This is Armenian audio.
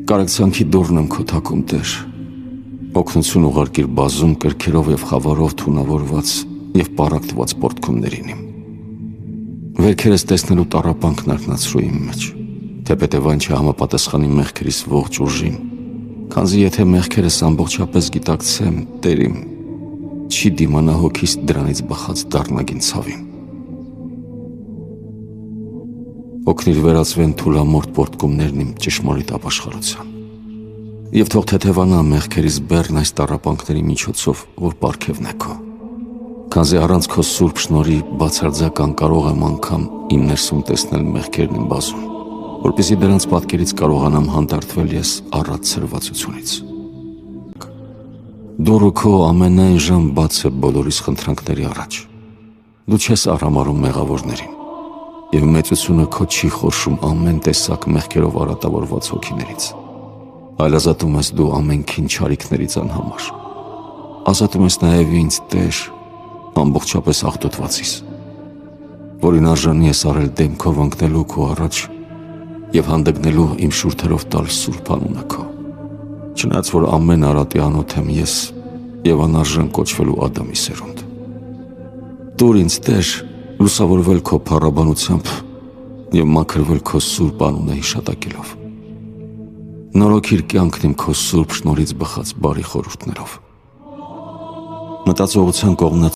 Կարեկցանքի դուռն եմ քո թակում, Տեր, օգնություն ուղարկիր բազում կրքերով և խավարով թունավորված և պառակտված պոռթկումներին իմ։ Վերքերս տեսնելու տառապանքն արթնացրու իմ մեջ, թեպետև այն չհամապատասխանի մեղքերիս ողջ ուժին, քանզի եթե մեղքերս ամբողջապես գիտակցեմ, Տեր իմ, չի դիմանա հոգիս դրանից բխած դառնագին ցավին։ Օգնիր վերածվեն թուլամորթ պոռթկումներն իմ ճշմարիտ ապաշխարության, և թող թեթևանա մեղքերիս բեռն այս տառապանքների միջոցով, որ պարգևն է քո, քանզի առանց քո սուրբ շնորհի բացարձակ անկարող եմ անգամ իմ ներսում տեսնել մեղքերն իմ բազում, որպեսզի դրանց պատկերից կարողանամ հանդարտվել ես առատ ցրվածությունից։ Դուռը քո ամենայն ժամ բաց է բոլորիս խնդրանքների առաջ։ Դու չես արհամարհում մեղավորներին, և մեծությունը քո չի խորշում ամեն տեսակ մեղքերով արատավորված հոգիներից, այլ ազատում ես դու ամենքին չարիքներից անհամար։ Ազատում ես նաև ինձ, Տեր, ամբողջապես աղտոտվածիս, որին արժանի ես արել դեմքով ընկնելու քո առաջ և հանդգնելու իմ շուրթերով տալ սուրբ անունը քո, չնայած որ ամեն արատի անոթ եմ ես և անարժան կոչվելու Ադամի սերունդ։ Տուր ինձ, Տեր, լուսավորվել քո փառաբանությամբ և մաքրվել քո սուրբ անունը հիշատակելով։ Նորոգիր կյանքն իմ քո սուրբ շնորհից բխած բարի խորհուրդներով։ Մտածողության կողմնած